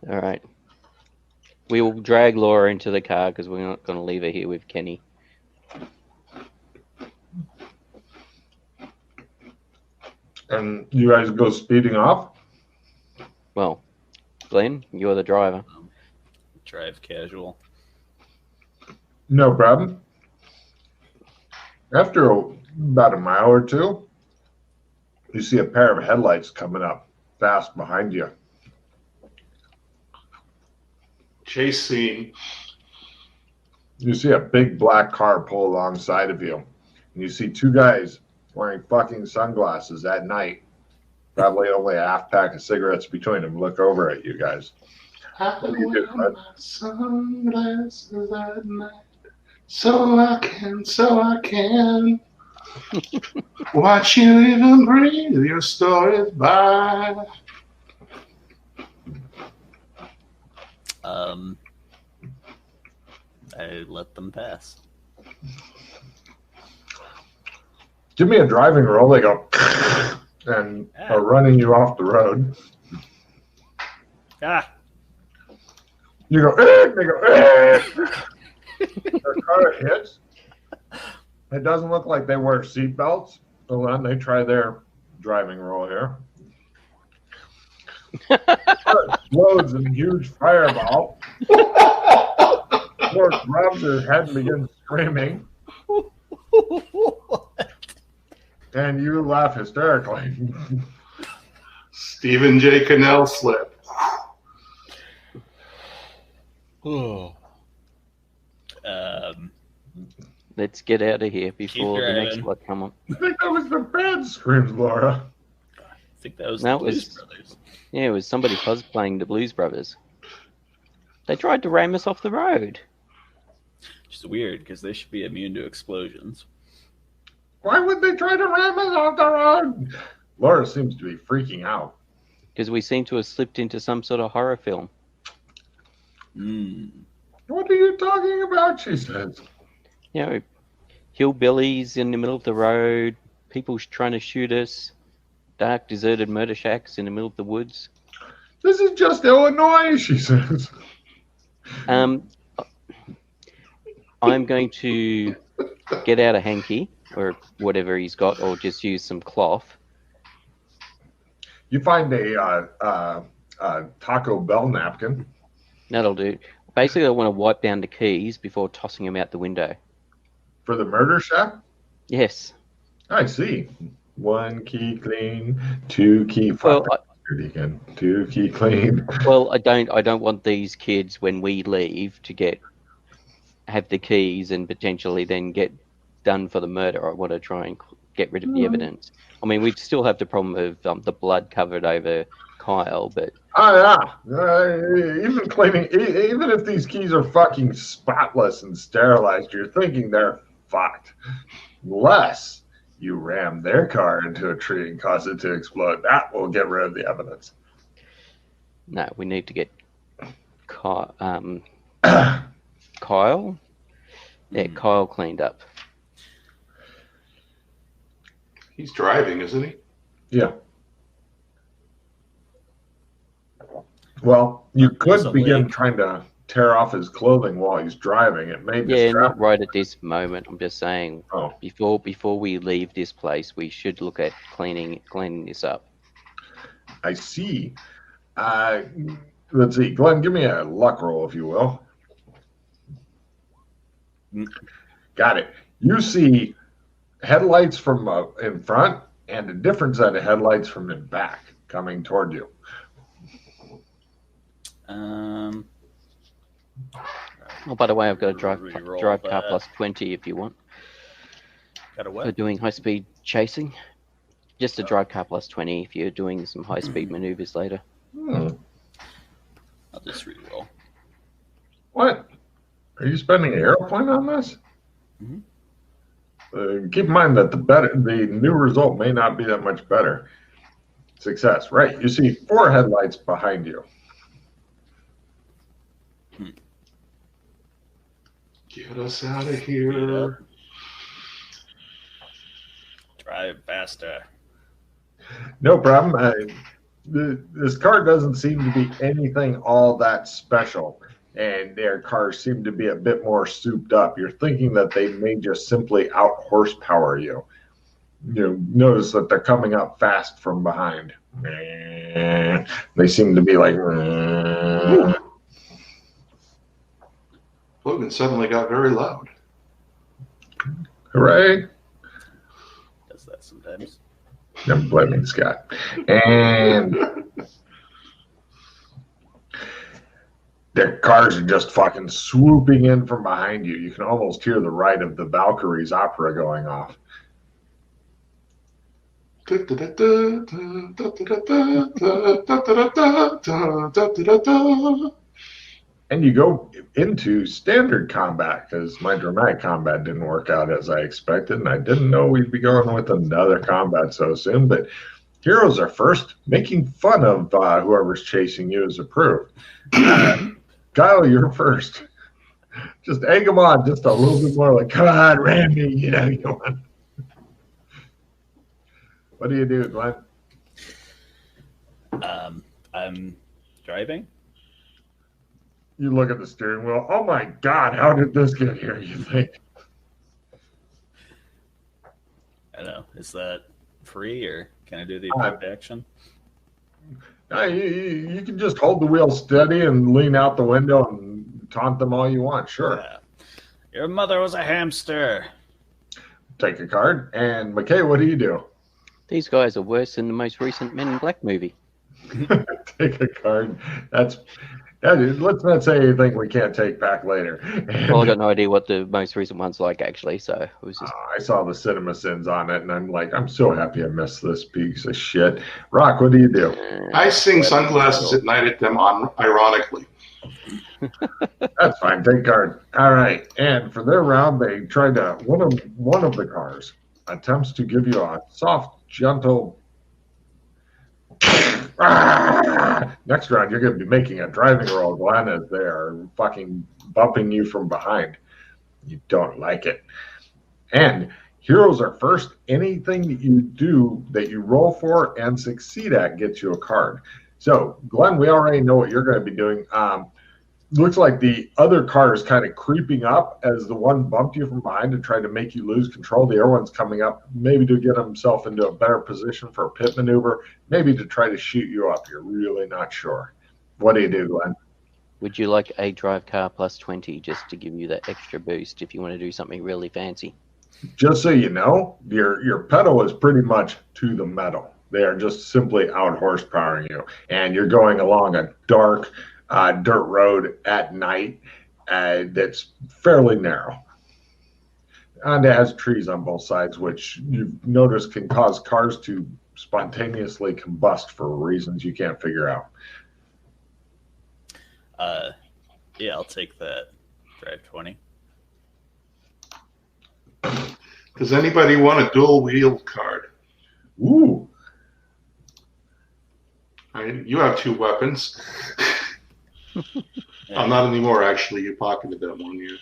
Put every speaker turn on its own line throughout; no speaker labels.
All right. We will drag Laura into the car because we're not going to leave her here with Kenny.
And you guys go speeding off?
Well, Glenn, you're the driver.
Drive casual.
No problem. After about a mile or two, you see a pair of headlights coming up fast behind you.
Chase scene.
You see a big black car pull alongside of you. And you see two guys wearing fucking sunglasses at night. Probably only a half pack of cigarettes between them. Look over at you guys.
I
What do you do,
wear
bud?
my sunglasses at night, so I can watch you even breathe your stories by.
I let them pass.
Give me a driving roll. They go and are running you off the road.
Ah!
You go, they go, Their car hits. It doesn't look like they wear seatbelts. So then they try their driving roll here. Explodes in a huge fireball. Of course, grabs her head and begins screaming. And you laugh hysterically.
Stephen J. Cannell slip.
Let's get out of here before the next
driving.
one come up.
I think that was the bed, screams Laura.
I think that was
That
the Blues
was-
Brothers.
Yeah, it was somebody cosplaying the Blues Brothers. They tried to ram us off the road.
Which is weird because they should be immune to explosions.
Why would they try to ram us off the road? Laura seems to be freaking out.
Because we seem to have slipped into some sort of horror film.
What are you talking about? She says.
You know, hillbillies in the middle of the road, people trying to shoot us, dark, deserted murder shacks in the middle of the woods.
This is just Illinois, she says.
I'm going to get out a hanky or whatever he's got, or just use some cloth.
You find a Taco Bell napkin.
That'll do. Basically, I want to wipe down the keys before tossing them out the window.
For the murder shack?
Yes.
I see. One key clean, two key
Well,
again. Two key clean.
Well, I don't want these kids when we leave to have the keys and potentially then get done for the murder. I want to try and get rid of the evidence. I mean, we still have the problem of the blood covered over Kyle, but
Oh yeah. Even cleaning, even if these keys are fucking spotless and sterilized, you're thinking they're fucked. Unless you ram their car into a tree and cause it to explode, that will get rid of the evidence.
no, we need to get Kyle. Kyle? Yeah, Kyle cleaned up.
He's driving, isn't he?
Yeah. Well, you could
Possibly.
begin trying to tear off his clothing while he's driving. It may
Yeah,
distract.
not right at this moment. I'm just saying,
Oh.
before we leave this place, we should look at cleaning this up.
I see. Let's see. Glenn, give me a luck roll, if you will. Got it. You see headlights from in front and a different set of headlights from in back coming toward you.
Oh, by the way, I've got a drive
Reroll
car
that.
plus 20 if you want
Got a
for
what?
doing high speed chasing. Just a drive car plus 20 if you're doing some high speed maneuvers later.
I'll just reroll.
What? Are you spending an airplane on this?
Mhm.
Keep in mind that the new result may not be that much better. Success, right? You see 4 headlights behind you.
Get us out of here.
Drive faster.
No problem. this car doesn't seem to be anything all that special, and their cars seem to be a bit more souped up. You're thinking that they may just simply out horsepower you. You notice that they're coming up fast from behind. They seem to be like.
Logan suddenly got very loud.
Hooray!
Does that sometimes.
I'm blaming Scott. And their cars are just fucking swooping in from behind you. You can almost hear the ride of the Valkyrie's opera going off. And you go into standard combat because my dramatic combat didn't work out as I expected, and I didn't know we'd be going with another combat so soon. But heroes are first. Making fun of whoever's chasing you is approved. Kyle, you're first. Just egg them on just a little bit more. Like, come on, ram me. You know, you want. What do you do, Glenn?
I'm driving.
You look at the steering wheel. Oh my God, how did this get here, you think?
I know. Is that free or can I do the approved action?
You can just hold the wheel steady and lean out the window and taunt them all you want. Sure.
Yeah. Your mother was a hamster.
Take a card. And McKay, what do you do?
These guys are worse than the most recent Men in Black movie.
Take a card. Let's not say anything we can't take back later.
Well, I got no idea what the most recent one's like, actually, so it was just...
I saw the cinema sins on it, and I'm like, I'm so happy I missed this piece of shit. Rock, what do you do?
I sing Sunglasses at Night at them ironically.
That's fine. Take card. All right. And for their round, they tried to one of the cars attempts to give you a soft, gentle. Next round, you're going to be making a driving roll, Glenn, as they are fucking bumping you from behind. You don't like it. And heroes are first. Anything that you do that you roll for and succeed at gets you a card. So, Glenn, we already know what you're going to be doing. Looks like the other car is kind of creeping up as the one bumped you from behind to try to make you lose control. The other one's coming up maybe to get himself into a better position for a pit maneuver, maybe to try to shoot you up. You're really not sure. What do you do, Glenn?
Would you like a drive car plus 20 just to give you that extra boost if you want to do something really fancy?
Just so you know, your pedal is pretty much to the metal. They are just simply out horsepowering you. And you're going along a dark dirt road at night that's fairly narrow. And it has trees on both sides, which you've noticed can cause cars to spontaneously combust for reasons you can't figure out.
Yeah, I'll take that. Drive 20.
Does anybody want a dual wheel card?
Ooh.
You have two weapons.
Yeah.
Not anymore, actually. You pocketed that one year.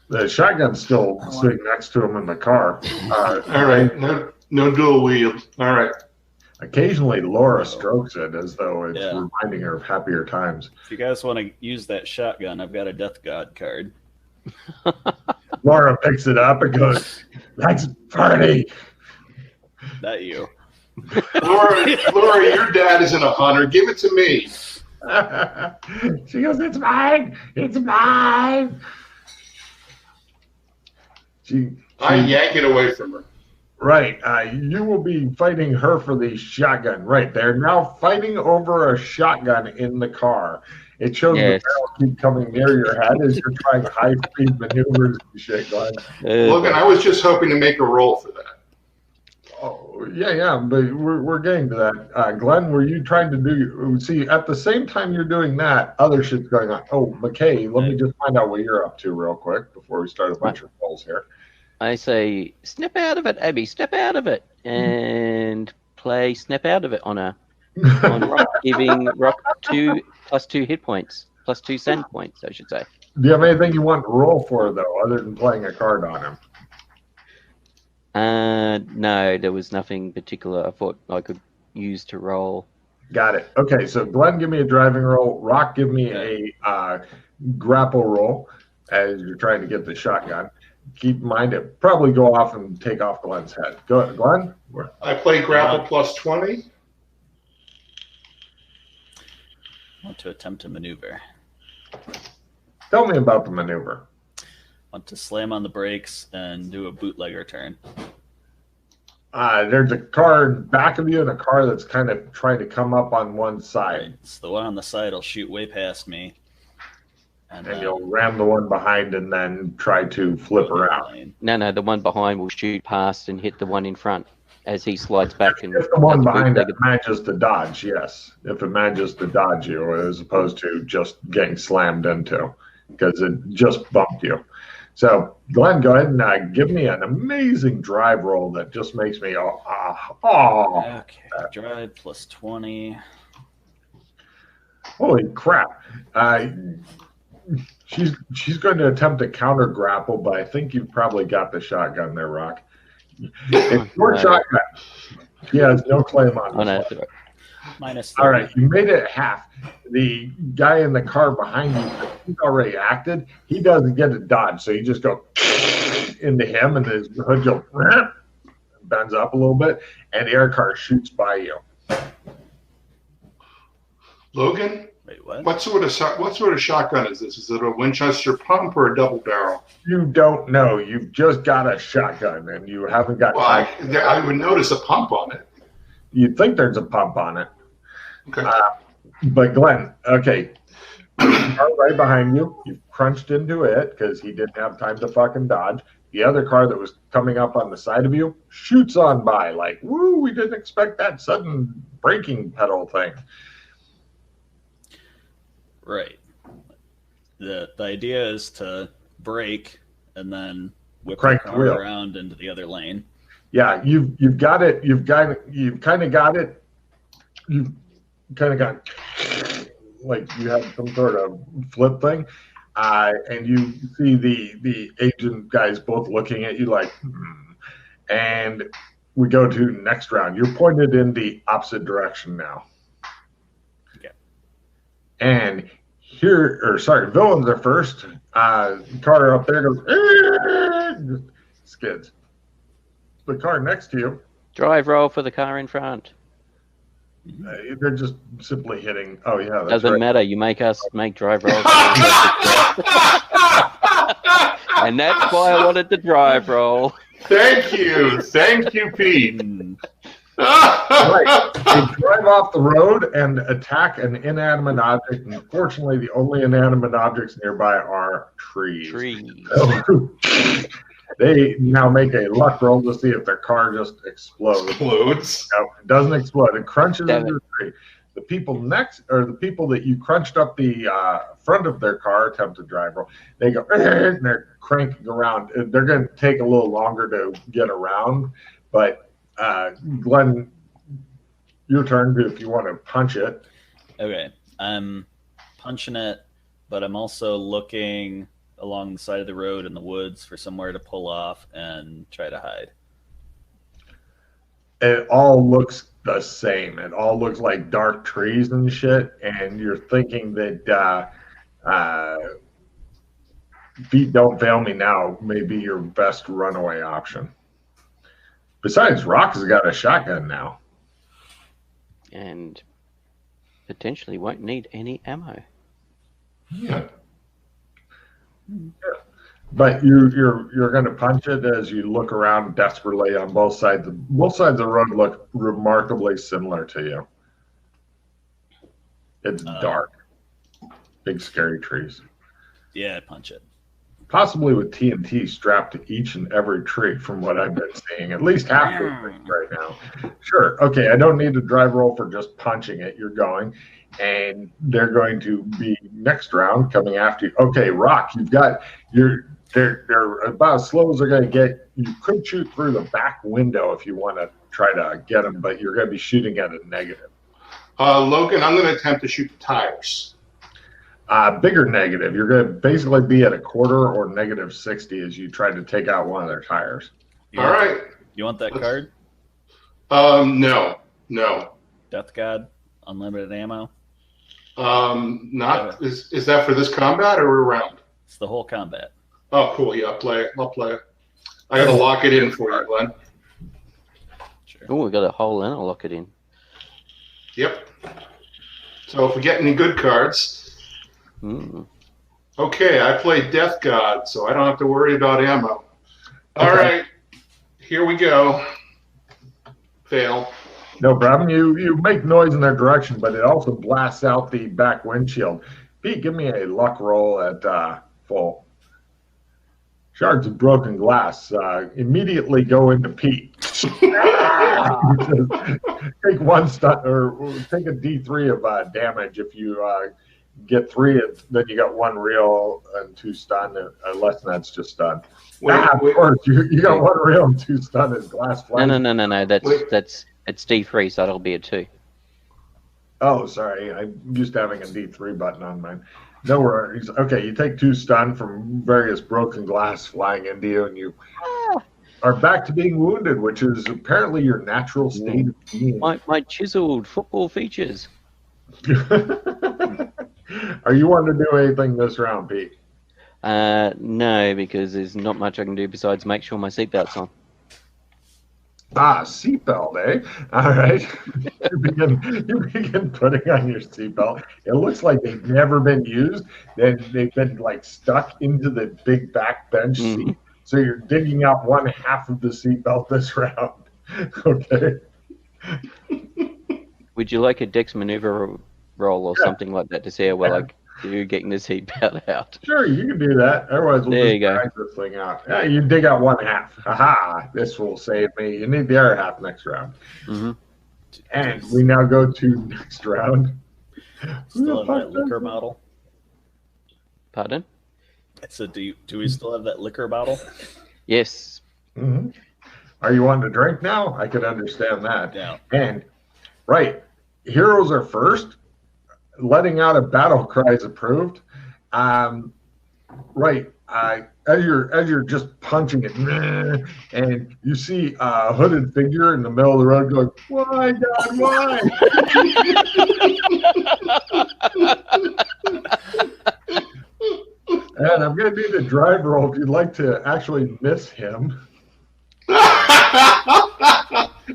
The shotgun's still sitting next to him in the car.
All right. No dual wheels. All right.
Occasionally, Laura strokes it as though it's
Yeah.
reminding her of happier times.
If you guys want to use that shotgun, I've got a Death God card.
Laura picks it up and goes, "Let's party."
Not you.
Laura, your dad isn't a hunter. Give it to me.
She goes, "It's mine. It's mine."
I yank it away from her.
Right. You will be fighting her for the shotgun. Right. They're now fighting over a shotgun in the car. It shows
Yes.
the barrel keep coming near your head as you're trying high-speed maneuvers and shit, Glenn.
Logan, I was just hoping to make a roll for that.
Oh, yeah, but we're getting to that. Glenn, were you trying to do... See, at the same time you're doing that, other shit's going on. Oh, McKay, let me just find out what you're up to real quick before we start a bunch of rolls here.
I say, snap out of it, Abby, snap out of it, and play snap out of it on Rock, giving Rock +2 hit points, +2 send points, I should say.
Do you have anything you want to roll for, though, other than playing a card on him?
No, there was nothing particular. I thought I could use to roll.
Got it. Okay, so Glenn, give me a driving roll. Rock, give me a grapple roll as you're trying to get the shotgun. Keep in mind it probably go off and take off Glenn's head. Go ahead, Glenn.
I play grapple plus 20.
I want to attempt a maneuver.
Tell me about the maneuver.
I want to slam on the brakes and do a bootlegger turn.
There's a car back of you and a car that's kind of trying to come up on one side.
So the one on the side will shoot way past me.
And you'll ram the one behind and then try to flip around.
No, the one behind will shoot past and hit the one in front as he slides back. And
if the one behind it manages to dodge, yes. If it manages to dodge you, as opposed to just getting slammed into, because it just bumped you. So, Glenn, go ahead and give me an amazing drive roll that just makes me
Okay, drive plus 20.
Holy crap. She's going to attempt to counter grapple, but I think you've probably got the shotgun there, Rock. It's your shotgun. He has no claim on it.
Minus 30.
All right, you made it half. The guy in the car behind you, he's already acted. He doesn't get a dodge, so you just go into him, and his hood goes bends up a little bit, and the air car shoots by you.
Logan,
wait, what?
What sort of shotgun is this? Is it a Winchester pump or a double barrel?
You don't know. You've just got a shotgun, and you haven't got.
Well, I would notice a pump on it.
You'd think there's a pump on it.
Okay.
But Glenn, okay, car right behind you. You crunched into it because he didn't have time to fucking dodge. The other car that was coming up on the side of you shoots on by like, woo, we didn't expect that sudden braking pedal thing.
Right. The idea is to brake and then whip the car around into the other lane. Yeah,
you've got it. You've kind of got it. You've kind of got like you have some sort of flip thing, and you see the agent guys both looking at you like, and we go to next round. You're pointed in the opposite direction now.
Okay.
And villains are first. Car up there goes, skids. The car next to you.
Drive roll for the car in front.
They're just simply hitting. Oh yeah, that's
doesn't matter. You make us make drive rolls. And that's why I wanted the drive roll.
Thank you, Pete.
Right. They drive off the road and attack an inanimate object. And unfortunately, the only inanimate objects nearby are trees. So, they now make a luck roll to see if their car just explodes. No, it doesn't explode. It crunches into the tree. The people next, or the people that you crunched up the front of their car, attempt to drive roll. They go, and they're cranking around. They're going to take a little longer to get around, but Glenn, your turn if you want to punch it.
Okay, I'm punching it, but I'm also looking along the side of the road in the woods for somewhere to pull off and try to hide.
It all looks the same. It all looks like dark trees and shit, and you're thinking that feet don't fail me now may be your best runaway option. Besides, Rock has got a shotgun now.
And potentially won't need any ammo.
Yeah. But you're going to punch it as you look around desperately on both sides. Both sides of the road look remarkably similar to you. It's dark. Big scary trees.
Yeah, I punch it.
Possibly with TNT strapped to each and every tree from what I've been seeing. At least half of it right now. Sure. Okay, I don't need a drive roll for just punching it. You're going. And they're going to be next round coming after you. Okay, Rock, you've got they're about as slow as they're going to get. You could shoot through the back window if you want to try to get them, but you're going to be shooting at a negative.
Logan, I'm going to attempt to shoot the tires.
Bigger negative. You're going to basically be at a quarter or negative 60 as you try to take out one of their tires.
All right. You want that card?
No.
Death God, unlimited ammo.
Not is that for this combat or around?
It's the whole combat.
Oh, cool. Yeah, I'll play it. I gotta lock it in for you, Glenn.
Sure.
Oh, we got a hole and I'll lock it in.
Yep. So if we get any good cards, okay, I play Death God, so I don't have to worry about ammo. All right, here we go. Fail.
No problem. You make noise in their direction, but it also blasts out the back windshield. Pete, give me a luck roll at full. Shards of broken glass immediately go into Pete. Take one stun or take a D3 of damage. If you get 3, then you got 1 real and 2 stun. Less than that's just stun. Of course, you got 1 real and 2 stun as glass flies.
No. That's it's D3, so that'll be a 2.
Oh, sorry. I'm used to having a D3 button on mine. No worries. Okay, you take 2 stun from various broken glass flying into you, and you are back to being wounded, which is apparently your natural state of being.
My chiseled football features.
Are you wanting to do anything this round, Pete?
No, because there's not much I can do besides make sure my seatbelt's on.
Seatbelt, eh? All right. You begin putting on your seatbelt. It looks like they've never been used. They've been like stuck into the big back bench seat. So you're digging out 1/2 of the seatbelt this round. Okay.
Would you like a dex maneuver roll or something like that to see how well I do getting the seatbelt out?
Sure, you can do that. Otherwise, we'll just drag this thing out. Yeah, you dig out 1/2. Aha! This will save me. You need the other half next round. And we now go to next round.
Still have that liquor bottle?
Pardon?
So do we still have that liquor bottle?
Yes.
Are you wanting to drink now? I could understand that.
Yeah.
And right, heroes are first. Letting out a battle cry is approved. Right. As you're just punching it, and you see a hooded figure in the middle of the road going, "Why, God, why?" And I'm going to do the drive roll if you'd like to actually miss him.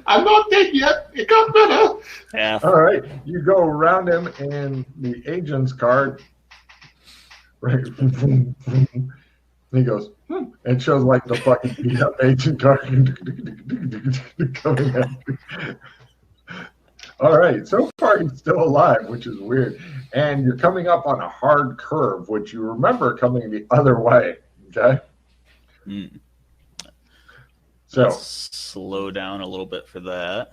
I'm not dead yet. It got better.
Yeah.
All right. You go around him, and the agent's card. Right. He goes, and shows like the fucking beat up agent card coming at you. All right. So far, he's still alive, which is weird. And you're coming up on a hard curve, which you remember coming the other way. Okay. So
let's slow down a little bit for that.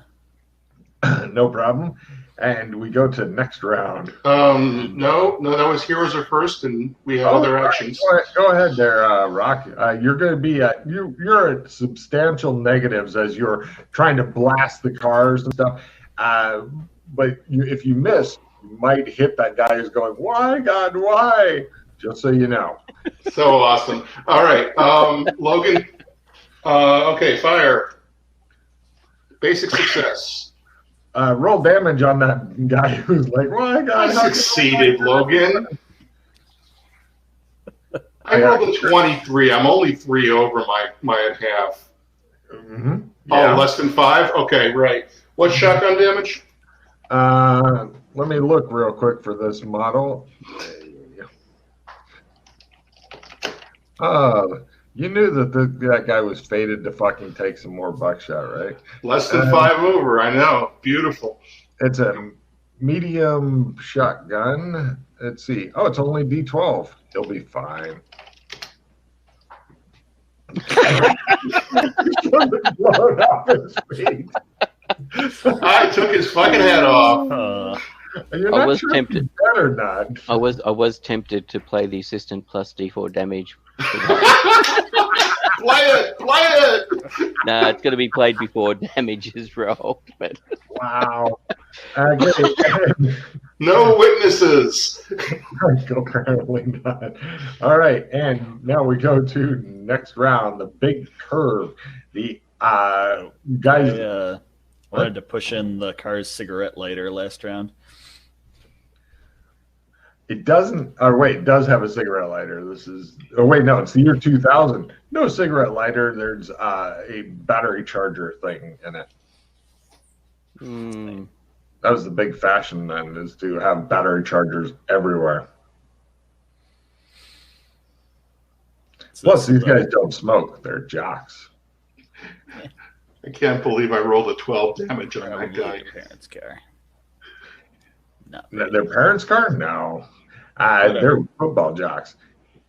No problem. And we go to next round.
No, that was heroes are first, and we have other actions.
Go ahead there, Rock. You're going to be you're at substantial negatives as you're trying to blast the cars and stuff. But if you miss, you might hit that guy who's going, "Why, God, why?" Just so you know.
So awesome. All right, Logan. Okay, fire. Basic success.
Roll damage on that guy who's like, "Why, God?"
I succeeded, Logan. I rolled a 23. I'm only 3 over my half.
Yeah.
Oh, less than 5? Okay, right. What's shotgun damage?
Let me look real quick for this model. You knew that guy was fated to fucking take some more buckshot, right?
Less than 5 over, I know. Beautiful.
It's a medium shotgun. Let's see. Oh, it's only D12. He'll be fine. Blown off his feet.
I took his fucking head off.
You're not sure
tempted.
if he's dead or not.
I was tempted to play the assistant plus D4 damage.
Play it!
No, it's going to be played before damage is rolled. But
Wow. Okay.
No witnesses.
Apparently not. All right, and now we go to next round, the big curve. The guys.
wanted to push in the car's cigarette lighter last round.
It doesn't. Or wait, it does have a cigarette lighter. This is. Oh wait, no, it's the year 2000. No cigarette lighter. There's a battery charger thing in it. That was the big fashion then, is to have battery chargers everywhere.
So
Plus, these guys don't smoke. They're jocks.
I can't believe I rolled a 12 damage on that
probably
guy.
your parents' car. No.
Their parents' car? No. They're football jocks.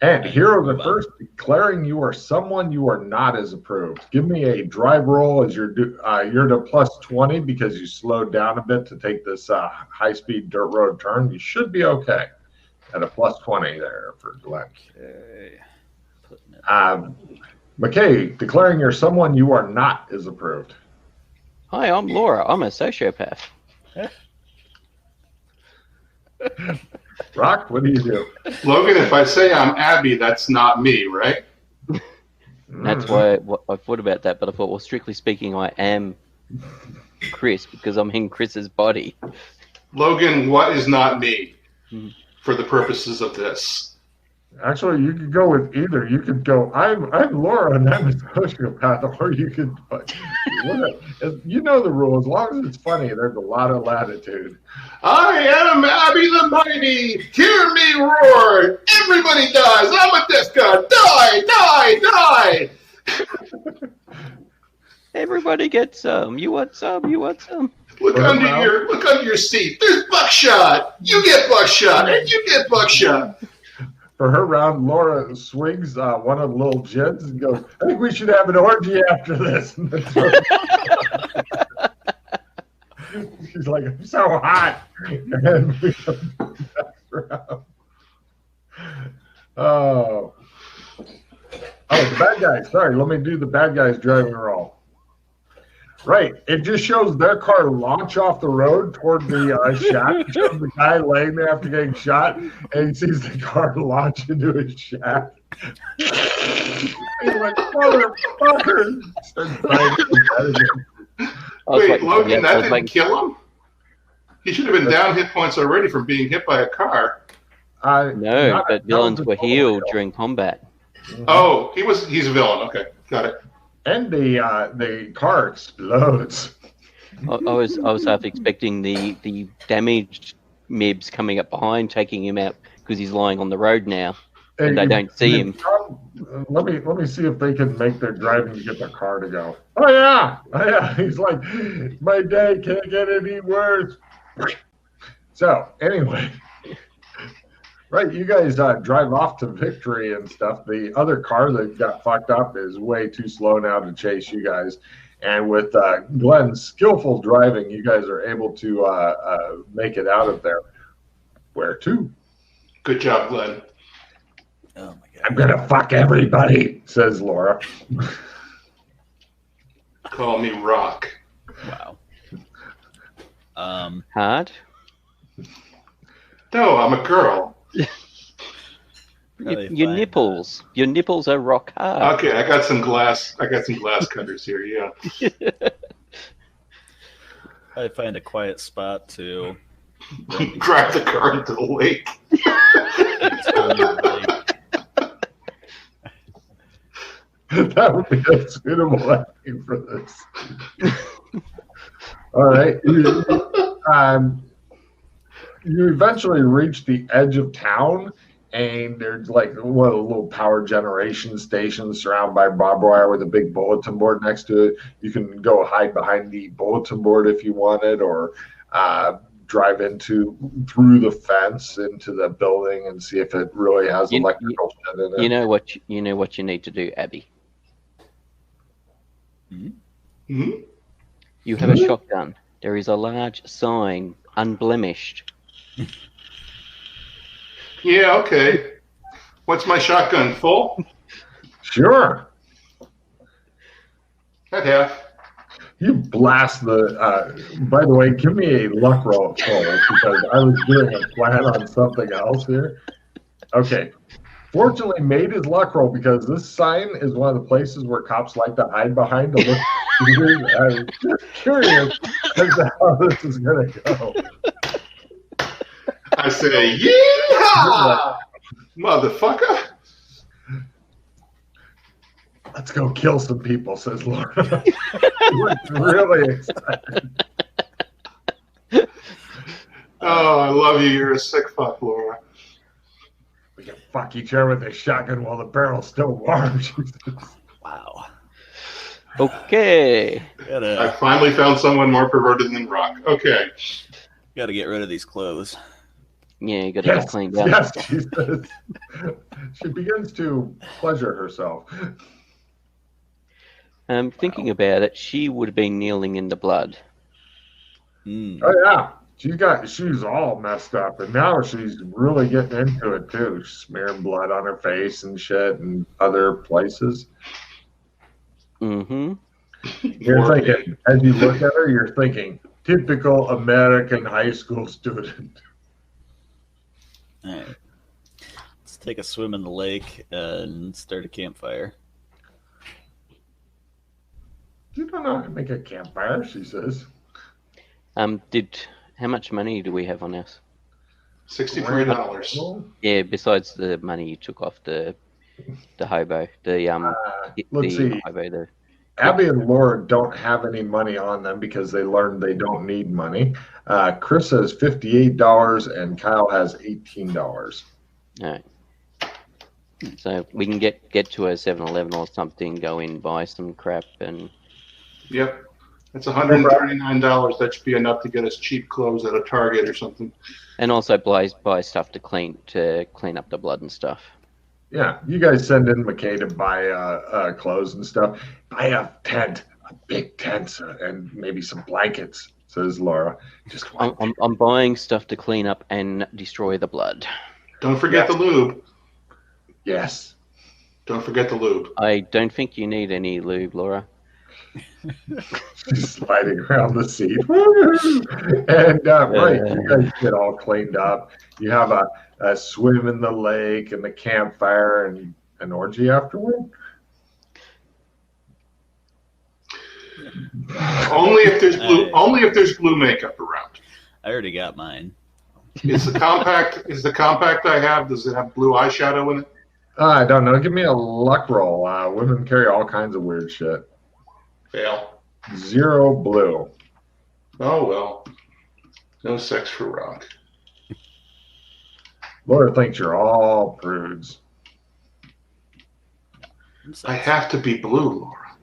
And Hero the First, declaring you are someone you are not as approved. Give me a drive roll as you're to plus 20 because you slowed down a bit to take this high-speed dirt road turn. You should be okay at a plus 20 there for Glenn.
Okay.
McKay, declaring you're someone you are not as approved.
Hi, I'm Laura. I'm a sociopath.
Rock, what do you do?
Logan, if I say I'm Abby, that's not me, right?
That's why I thought about that, but I thought, well, strictly speaking, I am Chris because I'm in Chris's body.
Logan, what is not me for the purposes of this?
Actually, you could go with either. You could go, I'm Laura and I'm a sociopath, or you could, you know the rule. As long as it's funny, there's a lot of latitude.
I am Abby the Mighty. Hear me roar. Everybody dies. I'm a death god. Die, die, die.
Everybody gets some. You want some? You want some?
Look under your seat. There's buckshot. You get buckshot, and you get buckshot.
For her round, Laura swings one of the little gins and goes, I think we should have an orgy after this. She's like, I'm so hot. And we go to the next round. Oh, the bad guys. Sorry, let me do the bad guys driving roll. Right. It just shows their car launch off the road toward the shack. It shows the guy laying there after getting shot, and he sees the car launch into his shack. He's like, motherfucker.
Wait, Logan, that didn't kill him? He should have been down hit points already from being hit by a car.
No, but villains were healed during combat.
Oh, he's a villain. Okay, got it.
And the car explodes.
I was half expecting the damaged Mibs coming up behind, taking him out because he's lying on the road now, and they don't see him.
Let me see if they can make their driving to get the car to go. Oh yeah. He's like, my day can't get any worse. So anyway. Right, you guys drive off to victory and stuff. The other car that got fucked up is way too slow now to chase you guys. And with Glenn's skillful driving, you guys are able to make it out of there. Where to?
Good job, Glenn.
Oh my god.
I'm gonna fuck everybody, says Laura.
Call me Rock.
Wow.
Hard?
No, I'm a girl.
Your nipples are rock hard.
Okay, I got some glass cutters here. Yeah.
I find a quiet spot to
Drive the car into the lake.
That would be a suitable ending for this. All right. You eventually reach the edge of town, and there's like one of the little power generation stations surrounded by barbed wire with a big bulletin board next to it. You can go hide behind the bulletin board if you wanted, or drive through the fence into the building and see if it really has electrical shit in it.
You know what you need to do, Abby.
Mm-hmm.
You have a shotgun. There is a large sign, unblemished.
Yeah, okay. What's my shotgun, full?
Sure.
At half.
You blast by the way, give me a luck roll full because I was doing a plan on something else here. Okay. Fortunately, made his luck roll because this sign is one of the places where cops like to hide behind to look. I'm just curious as to how this is going to go.
I say, yeehaw, motherfucker.
Let's go kill some people, says Laura. Looks really excited.
Oh, I love you. You're a sick fuck, Laura.
We can fuck each other with a shotgun while the barrel's still warm.
Wow.
Okay.
I finally found someone more perverted than Rock. Okay.
Gotta get rid of these clothes.
Yeah, you got to get cleaned up.
Yes, she says. She begins to pleasure herself.
Thinking about it, she would have been kneeling in the blood.
Mm.
Oh yeah, she's all messed up, and now she's really getting into it too. She's smearing blood on her face and shit, and other places.
Mm-hmm.
You're thinking, as you look at her, you're thinking, typical American high school student.
All right. Let's take a swim in the lake and start a campfire.
You don't know how to make a campfire, she says.
How much money do we have on us?
$63.
Yeah, besides the money you took off the hobo,
Let's see.
hobo,
Abby and Laura don't have any money on them because they learned they don't need money. Chris has $58 and Kyle has $18.
All right. So we can get to a 7-Eleven or something, go in, buy some crap, and
Yep. That's $139. That should be enough to get us cheap clothes at a Target or something.
and also buy stuff to clean up the blood and stuff.
Yeah, you guys send in McKay to buy clothes and stuff. Buy a tent, a big tent, and maybe some blankets, says Laura. Just
I'm buying stuff to clean up and destroy the blood.
Don't forget the lube.
Yes.
Don't forget the lube.
I don't think you need any lube, Laura.
She's sliding around the seat. And right, you guys get all cleaned up. You have a swim in the lake and the campfire and an orgy afterward.
Only if there's blue. Only if there's blue makeup around.
I already got mine.
Is the compact I have? Does it have blue eyeshadow in it?
I don't know. Give me a luck roll. Women carry all kinds of weird shit.
Fail.
0 blue.
Oh well. No sex for Rock.
Laura thinks you're all prudes.
I have to be blue, Laura.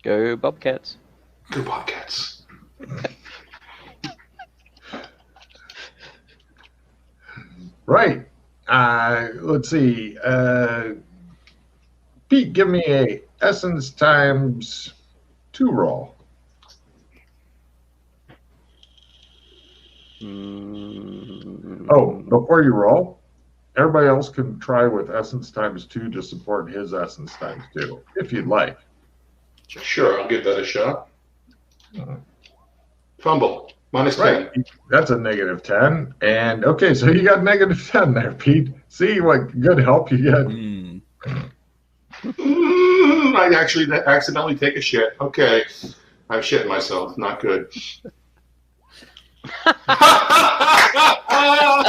Go Bobcats.
Go Bobcats.
Right. Let's see. Pete, give me a essence times 2 roll. Oh, before you roll, everybody else can try with essence times 2 to support his essence times 2, if you'd like.
Sure, I'll give that a shot. Fumble. -10.
Right. That's a -10. And okay, so you got -10 there, Pete. See what good help you get.
I actually accidentally take a shit. Okay. I've shit myself. Not good.
Wow.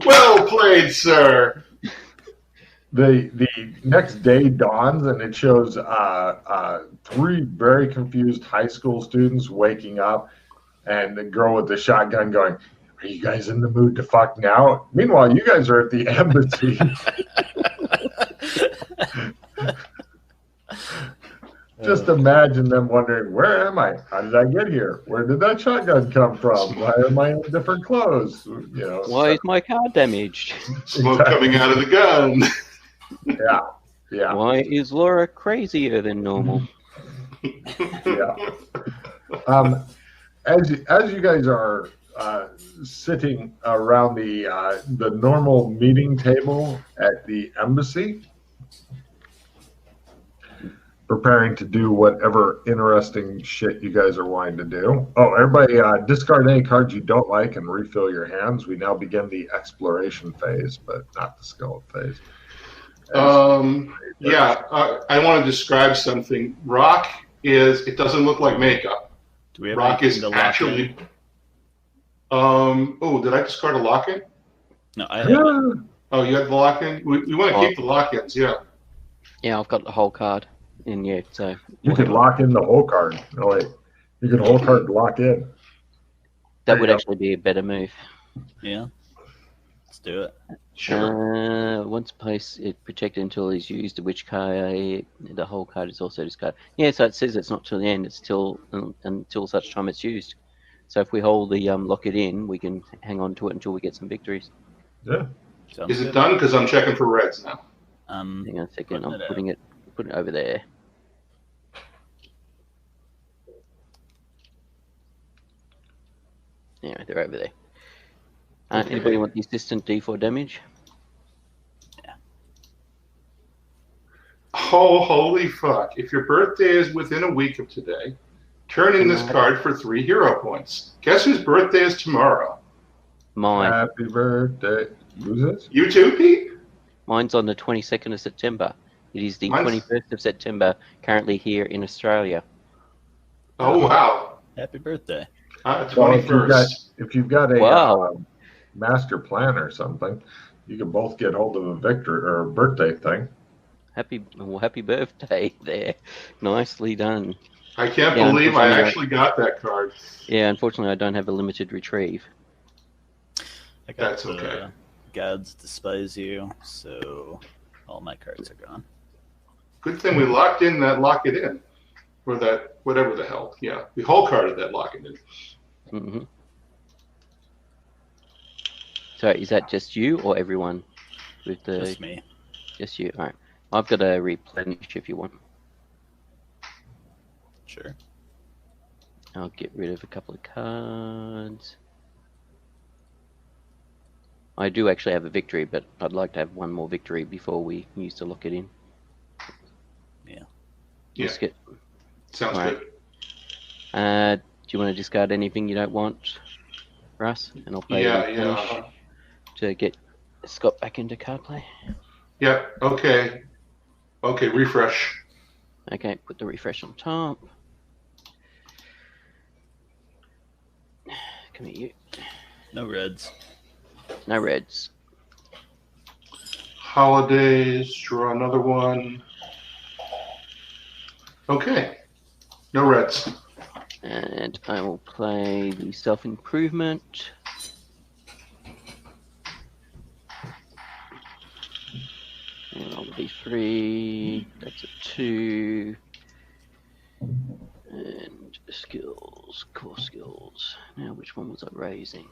Well played, sir.
The next day dawns and it shows 3 very confused high school students waking up and the girl with the shotgun going, "Are you guys in the mood to fuck now?" Meanwhile, you guys are at the embassy. Just imagine them wondering, where am I? How did I get here? Where did that shotgun come from? Why am I in different clothes? You know,
Why is my car damaged?
Smoke coming out of the gun.
Yeah.
Why is Laura crazier than normal?
Yeah. As you guys are sitting around the normal meeting table at the embassy, preparing to do whatever interesting shit you guys are wanting to do. Oh, everybody, discard any cards you don't like and refill your hands. We now begin the exploration phase, but not the skill phase.
Yeah, I want to describe something. Rock is, it doesn't look like makeup.
Do we have
Rock
anything
is
to lock
actually,
in?
oh, did I discard a lock-in?
No, I haven't.
Oh, you had the lock-in? We want to keep the lock-ins, yeah.
Yeah, I've got the whole card in yet, so
You could lock in the whole card. No, wait. You could whole card lock in.
that would actually be a better move.
Yeah. Let's do it.
Sure.
Once placed, it protected until it's used, which card the whole card is also discarded. Yeah, so it says it's not till the end; it's till until such time it's used. So if we hold the lock it in, we can hang on to it until we get some victories.
Yeah.
Sounds
Is it
good.
done? Because I'm checking for reds now.
Hang on a second,
Putting
I'm
it
putting it over there. Yeah, they're over there.
Okay.
Anybody want the assistant D4 damage?
Oh, holy fuck. If your birthday is within a week of today, turn in this card for 3 hero points. Guess whose birthday is tomorrow?
Mine.
Happy birthday. Who's this?
You too, Pete?
Mine's on the 22nd of September. It is the
Mine's-
21st of September, currently here in Australia.
Oh, wow.
Happy birthday.
Well,
21st.
if you've got a
Wow.
master plan or something, you can both get hold of a victory or a birthday thing.
Happy birthday there. Nicely done.
I can't
Yeah,
believe I
unfortunately,
actually got that card.
Yeah, unfortunately I don't have a limited retrieve.
I got
That's okay.
Gods despise you, so all my cards are gone.
Good thing we locked in that lock it in. Or that, whatever the hell. Yeah, we whole carded that lock it in.
hmm So is that just you or everyone? With the
Just me.
Just you. All right. I've got a replenish if you want.
Sure.
I'll get rid of a couple of cards. I do actually have a victory, but I'd like to have one more victory before we use to lock it in.
Yeah.
Yeah,
Just get,
sounds
Right.
good.
do you want to discard anything you don't want, Russ? And I'll play
Yeah,
replenish
yeah.
to get Scott back into card play.
Yeah, okay. Okay, refresh.
Okay, put the refresh on top. Come here, you.
No reds.
No reds.
Holidays, draw another one. Okay, no reds.
And I will play the self-improvement. And I'll be 3. That's a 2. And skills, core skills. Now, which one was I raising?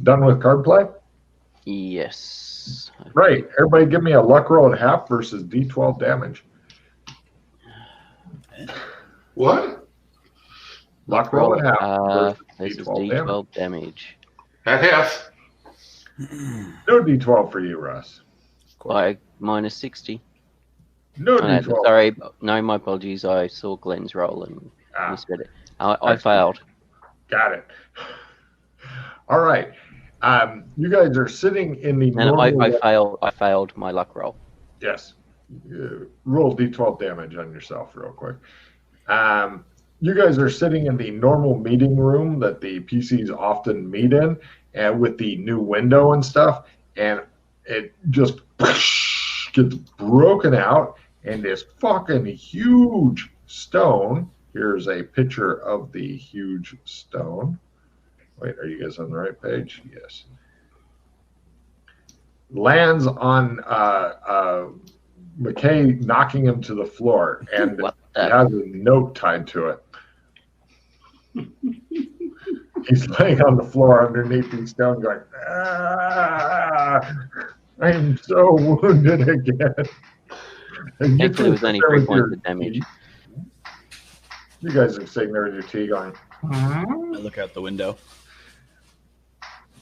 Done with card play?
Yes.
Right. Everybody give me a luck roll at half versus D12 damage.
What?
Luck roll at half
This
versus
is
D12 damage.
D12 damage.
At half.
No D12 for you, Russ.
By minus 60.
No
Oh, no,
D12.
sorry, no, my apologies. I saw Glenn's roll and
Ah,
misread it. I failed.
got it. All right. You guys are sitting in the
And
normal...
I failed my luck roll.
Yes. Roll D12 damage on yourself real quick. You guys are sitting in the normal meeting room that the PCs often meet in, and with the new window and stuff, and it just gets broken out, and this fucking huge stone. Here's a picture of the huge stone. Wait, are you guys on the right page? Yes. Lands on McKay, knocking him to the floor, and
What
it
the?
has a note tied to it. He's laying on the floor underneath the stone going, I'm so wounded again. And you
Thankfully, it was only 3 points of damage.
You guys are sitting there with your tea going,
I look out the window.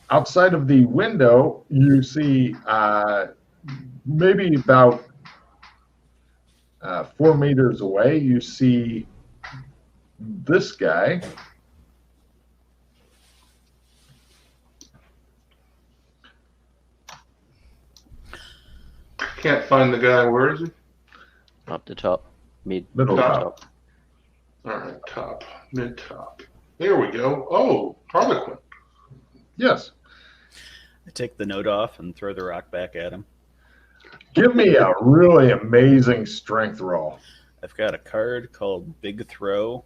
outside of the window, you see maybe about 4 meters away, you see this guy.
Can't find the guy. Where is he?
Up the top,
Middle
top. All right, top, mid top. There we go. Oh, Harlequin.
Yes.
I take the note off and throw the rock back at him.
Give me a really amazing strength roll.
I've got a card called Big Throw.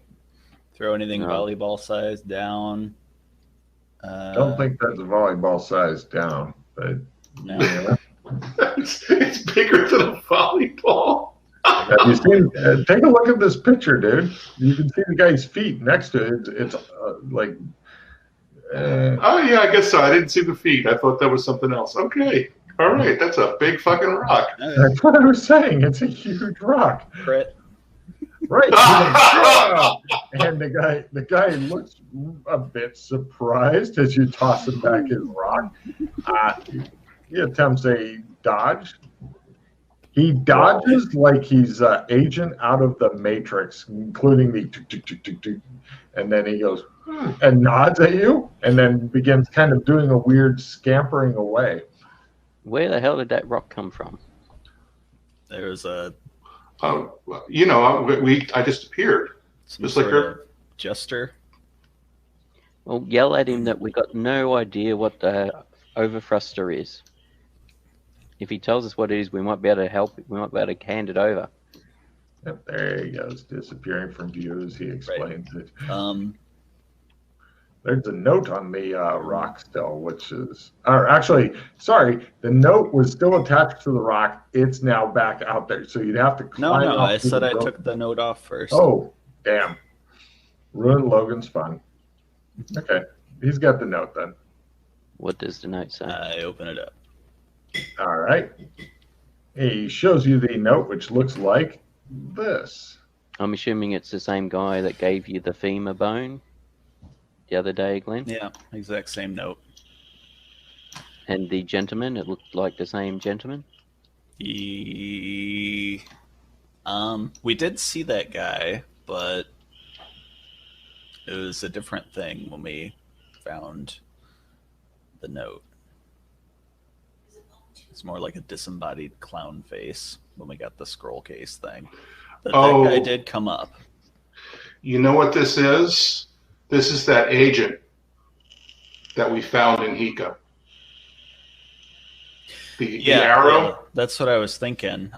Throw anything volleyball size down.
Don't think that's a volleyball size down, but yeah.
It's bigger than a volleyball.
Have you seen? Take a look at this picture, dude. You can see the guy's feet next to it. It's like.
Oh yeah, I guess so. I didn't see the feet. I thought that was something else. Okay, all right. That's a big fucking rock.
That's what I was saying. It's a huge rock.
Crit.
Right. And the guy looks a bit surprised as you toss him back his rock. He attempts a dodge. He dodges like he's an agent out of the Matrix, including the tuk, tuk, tuk, tuk, tuk. And then he goes and nods at you and then begins kind of doing a weird scampering away.
Where the hell did that rock come from?
There's a
I just appeared. Just like her.
Jester.
Well, yell at him that we got no idea what the overthruster is. If he tells us what it is, we might be able to help. We might be able to hand it over.
Yep, there he goes, disappearing from view as he explains it. There's a note on the rock still, which is, or actually, sorry, the note was still attached to the rock. It's now back out there, so you'd have to climb.
No, I said I took the note off first.
Oh, damn! Ruined Logan's fun. Okay, he's got the note then.
What does the note say?
I open it up.
All right. He shows you the note, which looks like this.
I'm assuming it's the same guy that gave you the femur bone the other day, Glenn?
Yeah, exact same note.
And the gentleman, it looked like the same gentleman?
We did see that guy, but it was a different thing when we found the note. It's more like a disembodied clown face when we got the scroll case thing. But that guy did come up.
You know what this is? This is that agent that we found in Hika. The arrow?
Yeah, that's what I was thinking.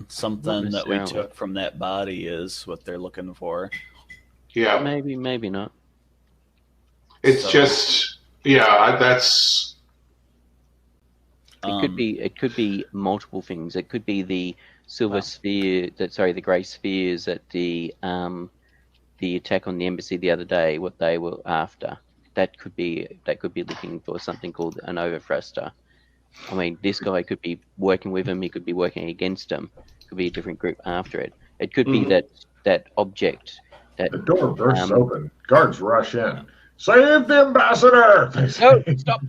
Something that we took from that body is what they're looking for.
Yeah.
Maybe not.
It's just, that's...
It could be multiple things. It could be the silver sphere, the grey spheres at the attack on the embassy the other day. What they were after. That could be looking for something called an overthruster. I mean, this guy could be working with him. He could be working against him. It could be a different group after it. It could be that object. The
door bursts open. Guards rush in. Save the ambassador!
No, stop!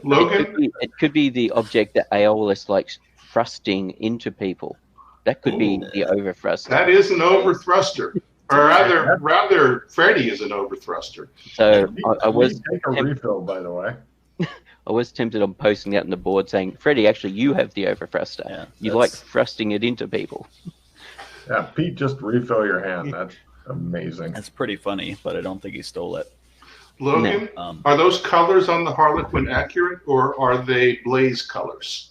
Logan?
It could be the object that Aeolus likes thrusting into people. That could be the overthruster.
That is an overthruster. Or rather, Freddy is an overthruster.
So I was
take a refill, by the way.
I was tempted on posting that on the board saying, Freddie, actually, you have the overthruster. Yeah, you like thrusting it into people.
Yeah, Pete, just refill your hand. That's amazing.
That's pretty funny, but I don't think he stole it.
Logan, are those colors on the Harlequin accurate, or are they blaze colors?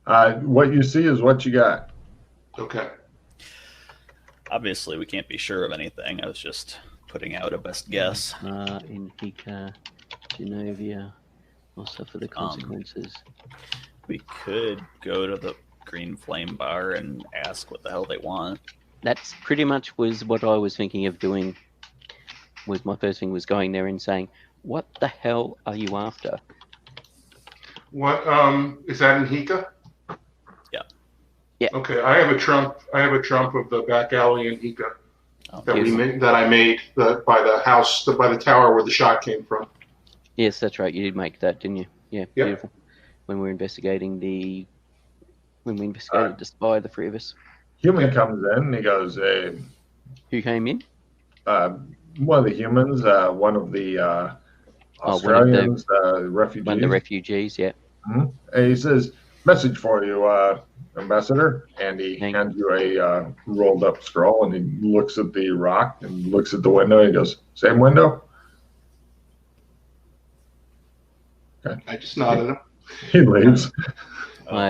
What you see is what you got.
Okay.
Obviously, we can't be sure of anything. I was just putting out a best guess.
In Hika, Genovia, also for the consequences.
We could go to the Green Flame Bar and ask what the hell they want.
That's pretty much was what I was thinking of doing. Was my first thing was going there and saying, "What the hell are you after?"
What is that in Hika?
Yeah.
Yeah.
Okay, I have a trump of the back alley in Hika.
Oh,
that I made by the house, by the tower where the shot came from.
Yes, that's right. You did make that, didn't you? Yeah,
Yep.
beautiful. When we were investigating the spy, the three of us.
Human comes in and he goes, "Hey,
Who came in?
one of the humans, one of the Australians, refugees.
One of the refugees, yeah.
And he says, "Message for you, Ambassador." And he
Thank-
hands you a rolled up scroll, and he looks at the rock and looks at the window. And he goes, "Same window?"
I just nodded him.
He leaves.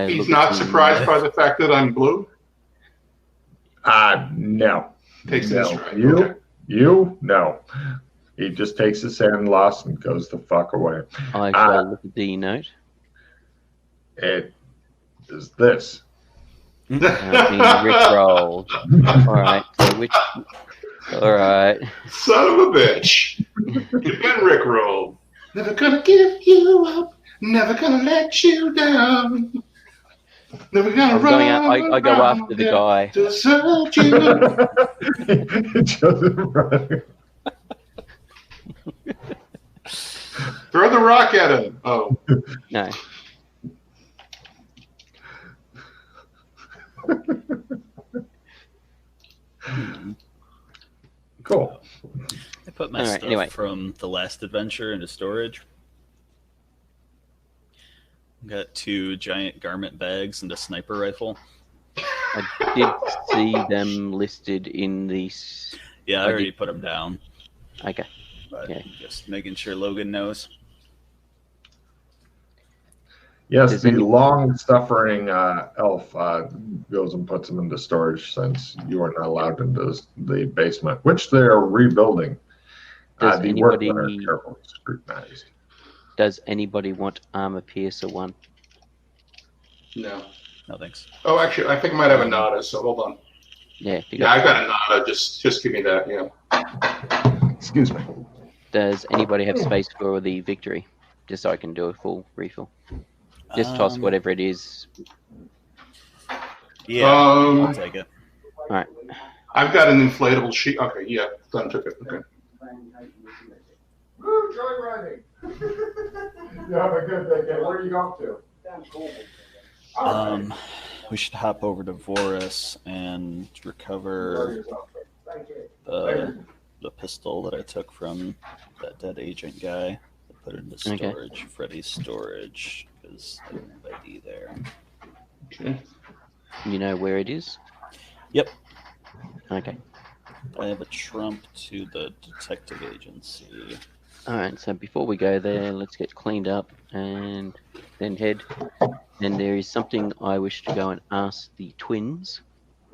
He's not surprised by the fact that I'm blue.
No.
Takes
No.
it straight.
No. He just takes his hand loss and goes the fuck away.
I shall look at the note.
It is this.
Being rickrolled. All right. All right.
Son of a bitch. You've been rickrolled. Never gonna give you up. Never gonna let you down. Never gonna run.
I go after the guy.
Desert you. Throw the rock at him. Oh.
No.
Cool.
I put my stuff from the last adventure into storage. Got 2 giant garment bags and a sniper rifle.
I did see them listed in these.
Yeah, I already put them down.
Okay.
But just making sure Logan knows.
Yes, the long-suffering elf goes and puts them into storage since you are not allowed into the basement, which they are rebuilding. The workmen are carefully scrutinized.
Does anybody want Armor Piercer 1?
No.
No, thanks.
Oh, actually, I think I might have a Nada, so hold on.
Yeah.
I've got a Nada. Just give me that, yeah.
Excuse me.
Does anybody have space for the Victory? Just so I can do a full refill. Just toss whatever it is.
Yeah, I'll take it.
All right.
I've got an inflatable sheet. Okay, yeah, Glenn took it. Okay.
Woo, joyriding. You have a good day. Where are you going to?
We should hop over to Vorus and recover the pistol that I took from that dead agent guy. Put it into storage. Okay. Freddy's storage is already there.
Okay. You know where it is?
Yep.
Okay.
I have a trump to the detective agency.
All right. So before we go there, let's get cleaned up and then head. And there is something I wish to go and ask the twins.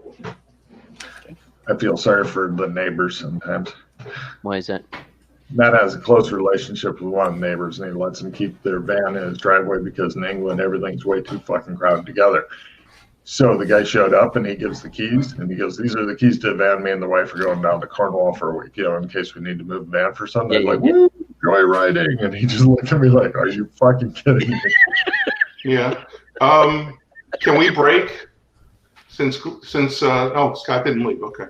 Okay. I feel sorry for the neighbors sometimes.
Why is that?
Matt has a close relationship with one of the neighbors, and he lets him keep their van in his driveway because in England, everything's way too fucking crowded together. So the guy showed up, and he gives the keys, and he goes, "These are the keys to the van. Me and the wife are going down to Cornwall for a week, in case we need to move the van for something." I'm like, "Woo, joyriding." And he just looked at me like, "Are you fucking kidding me?"
Yeah. Can we break? Since Scott didn't leave. Okay.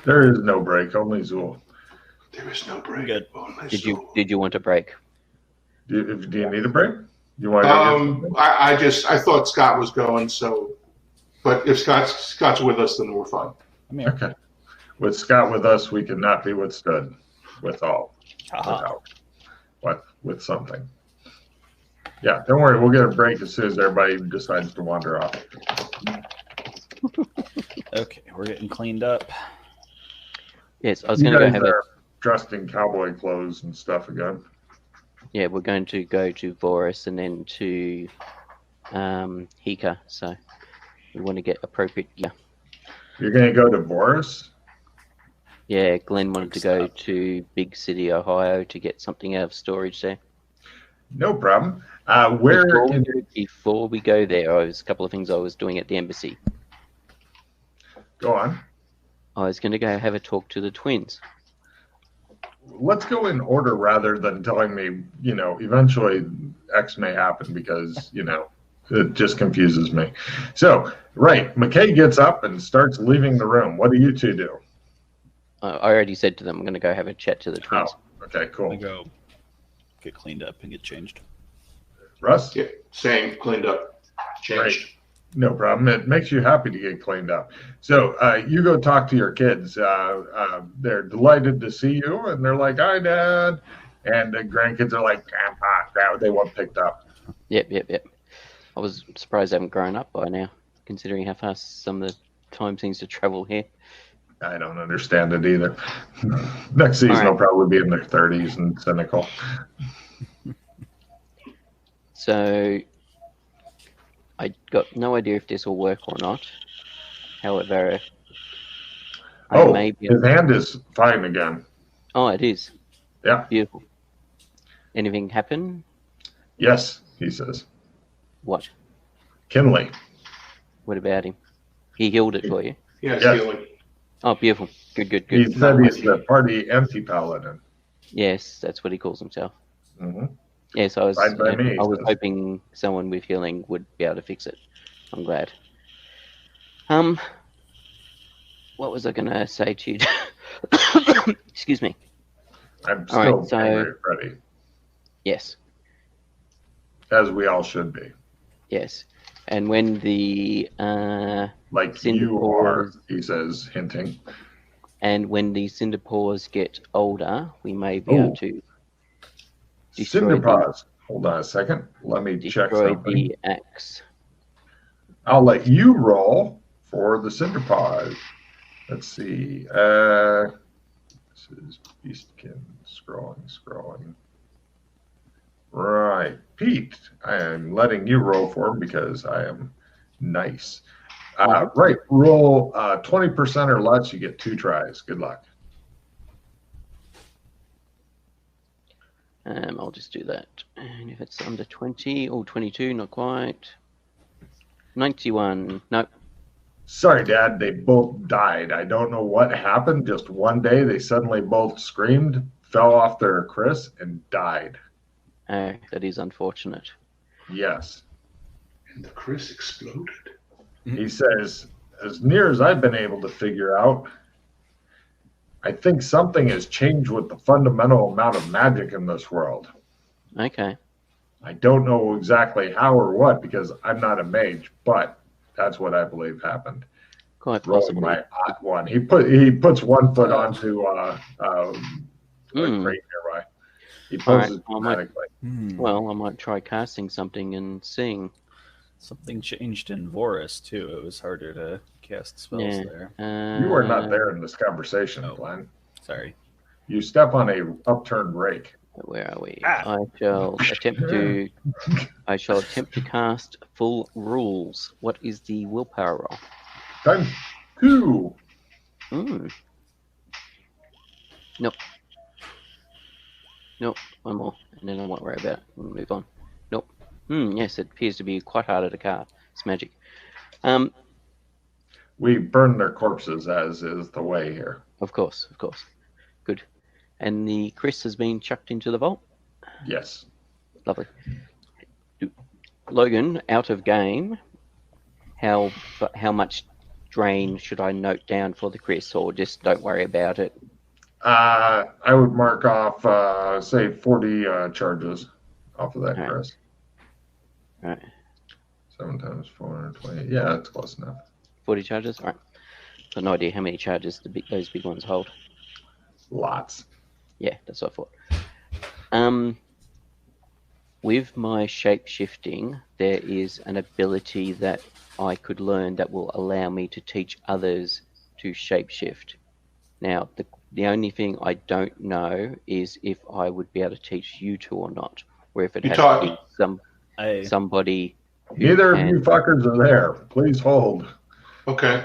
There is no break, only Zool.
There is no break.
Good. Did you want a break?
Do you need a break? You want?
I thought Scott was going, so. But if Scott's with us, then we're fine.
Okay. With Scott with us, we cannot be withstood. Without. With something. Yeah, don't worry. We'll get a break as soon as everybody decides to wander off.
Okay, we're getting cleaned up.
Yes, I was going to go have
dressed in cowboy clothes and stuff again.
Yeah, we're going to go to Vorus and then to Hika, so we want to get appropriate gear.
You're going to go to Vorus?
Yeah, Glenn wanted to go to Big City, Ohio to get something out of storage there.
No problem.
Before we go there, there was a couple of things I was doing at the embassy.
Go on.
I was going to go have a talk to the twins.
Let's go in order rather than telling me, eventually X may happen because, it just confuses me. So, right, McKay gets up and starts leaving the room. What do you two do?
I already said to them I'm going to go have a chat to the twins.
Oh, okay,
I
cool.
go get cleaned up and get changed.
Russ?
Yeah, same, cleaned up, changed.
No problem. It makes you happy to get cleaned up. So you go talk to your kids. They're delighted to see you, and they're like, "Hi, Dad." And the grandkids are like, "Grandpa." They want picked up.
Yep. I was surprised they haven't grown up by now, considering how fast some of the time seems to travel here.
I don't understand it either. Next season,
All right.
they'll probably be in their 30s and cynical.
So I got no idea if this will work or not. However, I may be.
His hand is fine again.
Oh, it is.
Yeah.
Beautiful. Anything happen?
Yes, he says.
What?
Kinley.
What about him? He healed it for you.
Yeah, it's
Yes.
healing.
Oh, beautiful. Good.
He said he's the party anti-paladin.
Yes, that's what he calls himself.
Mm-hmm.
Yes, I was.
Fine by me,
I was
so.
hoping someone with healing would be able to fix it. I'm glad. What was I going to say to you? Excuse me.
I'm
All right,
still
so-
angry at Freddy,
Yes.
as we all should be.
Yes. And when the
Like
Cinder
you
Paws.
are, he says, hinting.
cinder paws get older, we may be able to destroy
Cinder
the-
paws. Hold on a second. Let me check
destroy
something.
the axe.
I'll let you roll for the cinder paws. Let's see. This is Beastkin. Scrolling. Right. Pete, I am letting you roll for him because I am nice. Right. Roll 20% or less. You get 2 tries. Good luck.
I'll just do that. And if it's under 20 or 22, not quite. 91. Nope.
Sorry, Dad. They both died. I don't know what happened. Just one day, they suddenly both screamed, fell off their Chris, and died.
Oh, that is unfortunate.
Yes.
And the Chris exploded.
He says, as near as I've been able to figure out, I think something has changed with the fundamental amount of magic in this world.
Okay.
I don't know exactly how or what because I'm not a mage, but that's what I believe happened.
Quite
Rolling
possibly.
my odd one. He puts one foot onto a crate nearby. He poses
All right,
dramatically.
Well, I might try casting something and seeing.
Something changed in Vorus too. It was harder to cast spells
Yeah.
there.
You are not there in this conversation,
Oh.
Glenn.
Sorry.
You step on a upturned rake.
Where are we?
Ah.
I shall attempt to cast full rules. What is the willpower roll?
Times 2.
Nope. One more, and then I won't worry about it. We'll move on. Nope. Yes, it appears to be quite harder to cast. It's magic.
We burn their corpses, as is the way here.
Of course. Good. And the Chris has been chucked into the vault.
Yes.
Lovely. Logan, out of game. How much drain should I note down for the Chris, or just don't worry about it?
I would mark off, say, 40 charges off of that,
All right.
Chris.
All right.
7 times 420. Yeah, that's close enough.
40 charges. All right. Got no idea how many charges those big ones hold.
Lots.
Yeah, that's what I thought. With my shape shifting, there is an ability that I could learn that will allow me to teach others to shapeshift. Now, the only thing I don't know is if I would be able to teach you two or not, or if it
You
has
taught
to be somebody. who
Neither of
can-
you fuckers are there. Please hold.
Okay.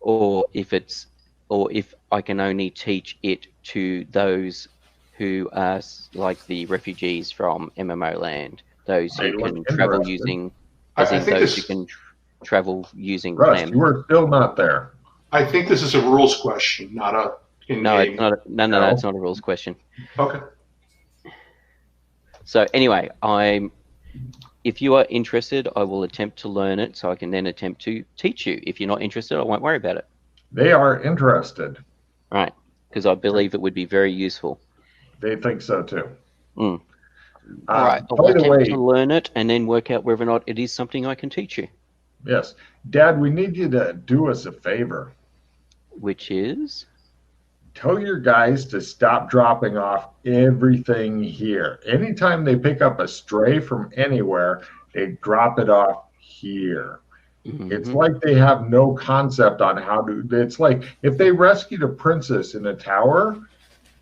or if I can only teach it to those who are like the refugees from MMO land, those
They
who
look
can travel
interested.
using,
I
as in
think
those
this-
who can travel using
Russ,
clam.
you are still not there.
I think this is a rules question, not a in-game.
No, it's not. No,
No.
it's not a rules question.
Okay.
So anyway, if you are interested, I will attempt to learn it, so I can then attempt to teach you. If you're not interested, I won't worry about it.
They are interested.
Right? because I believe it would be very useful.
They think so too.
All right, I'll
By the
attempt
way,
to learn it and then work out whether or not it is something I can teach you.
yes, Dad, we need you to do us a favor.
Which is?
Tell your guys to stop dropping off everything here. Anytime they pick up a stray from anywhere, they drop it off here. It's like they have no concept on how to. It's like if they rescued a princess in a tower,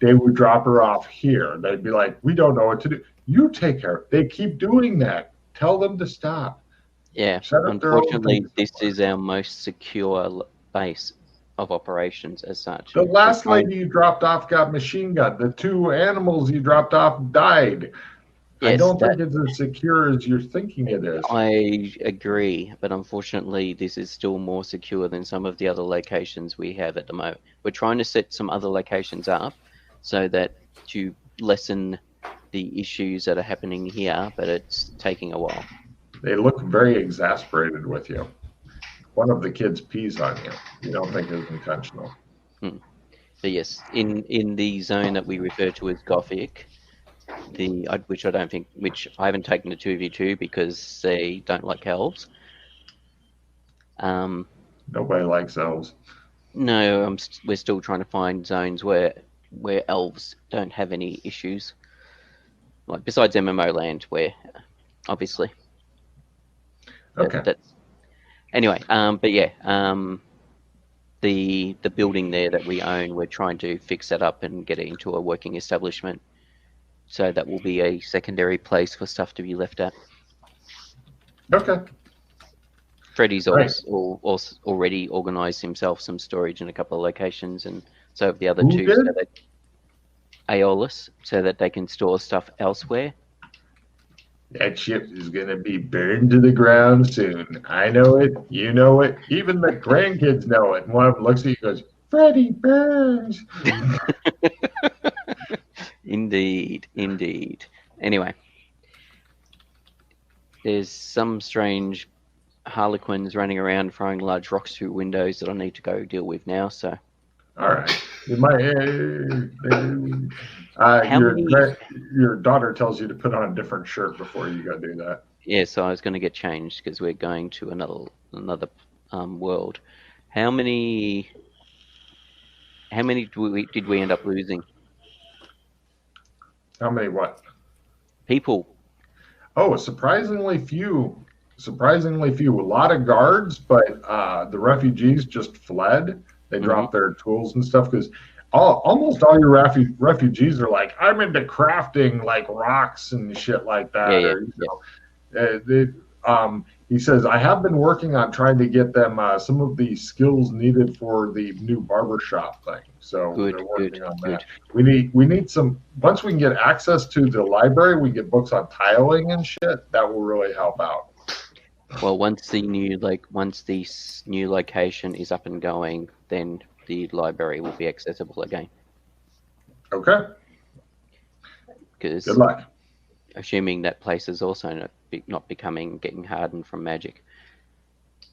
they would drop her off here. They'd be like, we don't know what to do. You take care. They keep doing that. Tell them to stop.
Yeah, unfortunately, this is our most secure base of operations as such.
The last lady you dropped off got machine gun. The 2 animals you dropped off died. Yes, I don't think it's as secure as you're thinking it is.
I agree, but unfortunately, this is still more secure than some of the other locations we have at the moment. We're trying to set some other locations up so that to lessen the issues that are happening here, but it's taking a while.
They look very exasperated with you. One of the kids pees on you. You don't think it's intentional.
So yes, in the zone that we refer to as Gothic, which I haven't taken the 2v2 because they don't like elves.
Nobody likes elves.
No, we're still trying to find zones where elves don't have any issues. Like besides MMO land, where obviously.
Okay.
Anyway, but yeah, the building there that we own, we're trying to fix that up and get it into a working establishment. So that will be a secondary place for stuff to be left at.
Okay.
Freddie's already organised himself some storage in a couple of locations, and so have the other two. So that Aeolus, so that they can store stuff elsewhere.
That ship is going to be burned to the ground soon. I know it. You know it. Even the grandkids know it. And one of them looks at you and goes, Freddie burns.
Indeed. Anyway, there's some strange Harlequins running around throwing large rocks through windows that I need to go deal with now. So,
all right. You might. Your daughter tells you to put on a different shirt before you go do that.
Yeah, so I was going to get changed because we're going to another world. How many did we end up losing?
How many what?
People.
Oh, surprisingly few. A lot of guards, but the refugees just fled. They dropped their tools and stuff because almost all your refugees are like, I'm into crafting like rocks and shit like that. He says, I have been working on trying to get them some of the skills needed for the new barbershop thing. So they're working on that. We need some, once we can get access to the library, we get books on tiling and shit, that will really help out.
Well, once the new location is up and going, then the library will be accessible again.
Okay.
Good
luck.
Assuming that place is also not getting hardened from magic.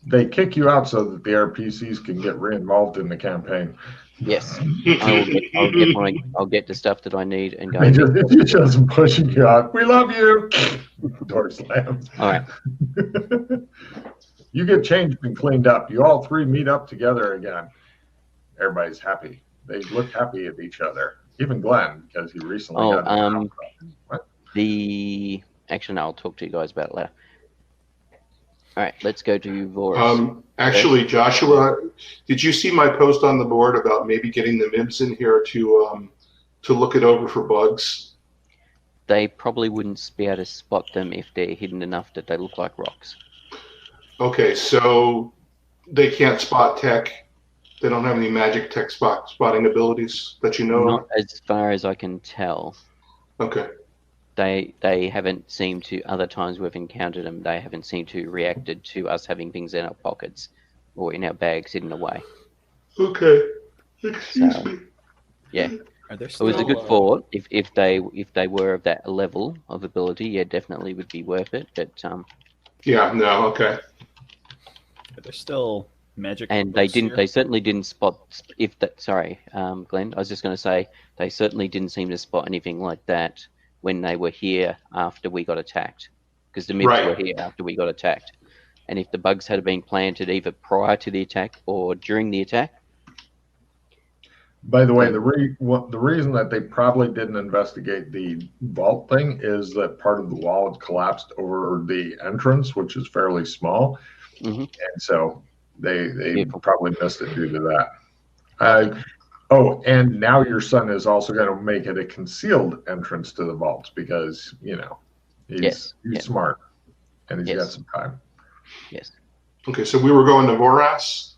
They kick you out so that the RPCs can get re-involved in the campaign.
Yes, I'll get the stuff that I need and go.
It's just pushing you out. We love you. Door slams.
All right.
You get changed and cleaned up. You all three meet up together again. Everybody's happy. They look happy at each other. Even Glenn, because he recently got what?
Actually, no, I'll talk to you guys about it later. All right, let's go to Vorus.
Actually, Joshua, did you see my post on the board about maybe getting the MIBs in here to look it over for bugs?
They probably wouldn't be able to spot them if they're hidden enough that they look like rocks.
Okay, so they can't spot tech. They don't have any magic tech spotting abilities that you know
Not as far as I can tell.
Okay.
They haven't seemed to, other times we've encountered them, they haven't seemed to reacted to us having things in our pockets or in our bags hidden away.
Okay. Excuse me.
Yeah. It was a good thought. If they were of that level of ability, yeah, definitely would be worth it. But
yeah, no, okay.
Are there still magic.
And they
books
didn't.
here?
They certainly didn't spot. If that. Sorry, Glenn. I was just going to say they certainly didn't seem to spot anything like that when they were here after we got attacked, because the Mibs were
Right.
here after we got attacked. And if the bugs had been planted either prior to the attack or during the attack.
By the way, the reason that they probably didn't investigate the vault thing is that part of the wall had collapsed over the entrance, which is fairly small,
Mhm.
and so they
Beautiful.
probably missed it due to that. And now your son is also going to make it a concealed entrance to the vaults because he's smart and he's got some time.
Yes.
Okay, so we were going to Voras.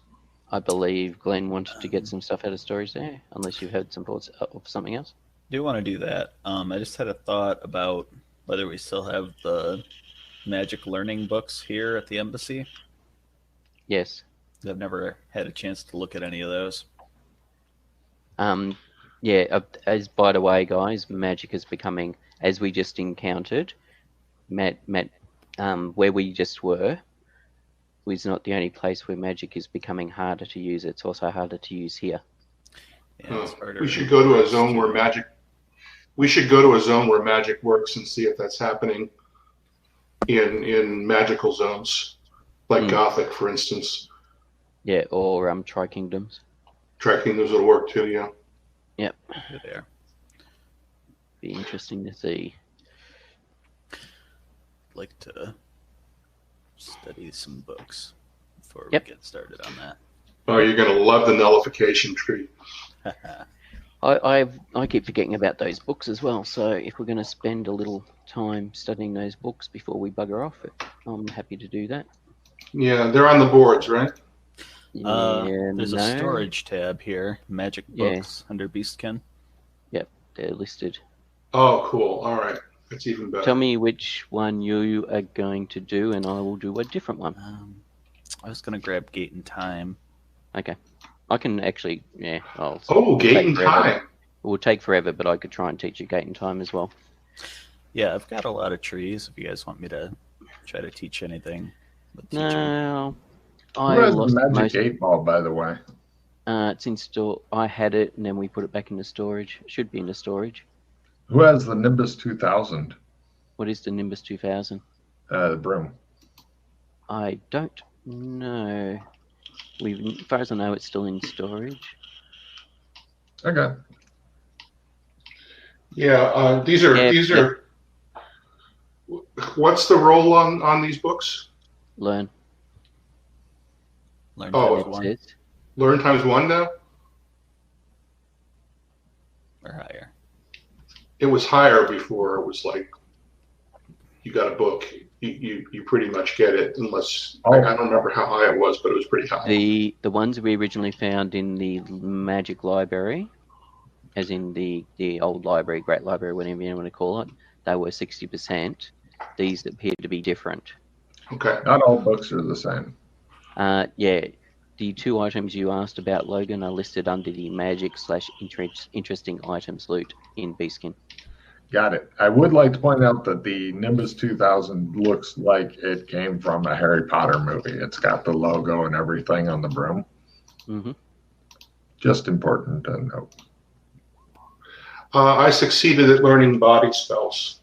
I believe Glenn wanted to get some stuff out of storage there, unless you had some thoughts of something else.
Do want to do that. I just had a thought about whether we still have the magic learning books here at the embassy.
Yes.
I've never had a chance to look at any of those.
As by the way, guys, magic is becoming, as we just encountered, where we just were, was not the only place where magic is becoming harder to use. It's also harder to use here.
Yeah,
we should go to a zone where magic. We should go to a zone where magic works and see if that's happening in magical zones, like Gothic, for instance.
Yeah, or Tri-Kingdoms.
Tri-Kingdoms will work too. Yeah.
Yep.
There.
Be interesting to see.
Like to study some books before we get started on that.
Oh, you're going to love the nullification tree.
I keep forgetting about those books as well. So if we're going to spend a little time studying those books before we bugger off, I'm happy to do that.
Yeah, they're on the boards, right?
There's a storage tab here, magic books under Beastkin.
Yep, they're listed.
Oh, cool. All right. That's even better.
Tell me which one you are going to do, and I will do a different one.
I was going to grab Gate and Time.
Okay. I can actually,
Gate and Time.
It will take forever, but I could try and teach you Gate and Time as well.
Yeah, I've got a lot of trees. If you guys want me to try to teach anything.
No.
Who has the magic 8-ball, by the way?
It's in store. I had it, and then we put it back into storage. It should be into storage.
Who has the Nimbus 2000?
What is the Nimbus 2000?
The broom.
I don't know. As far as I know, it's still in storage.
Okay.
Yeah, these are. What's the roll on these books?
Learn.
Learn times one.
Learn times one now?
Or higher.
It was higher before. It was like you got a book, you pretty much get it, unless I don't remember how high it was, but it was pretty high.
The ones we originally found in the Magic Library, as in the old library, Great Library, whatever you want to call it, they were 60%. These appear to be different.
Okay.
Not all books are the same.
The two items you asked about, Logan, are listed under the magic/interesting items loot in Beastkin.
Got it. I would like to point out that the Nimbus 2000 looks like it came from a Harry Potter movie. It's got the logo and everything on the broom.
Mm-hmm.
Just important to note.
I succeeded at learning body spells.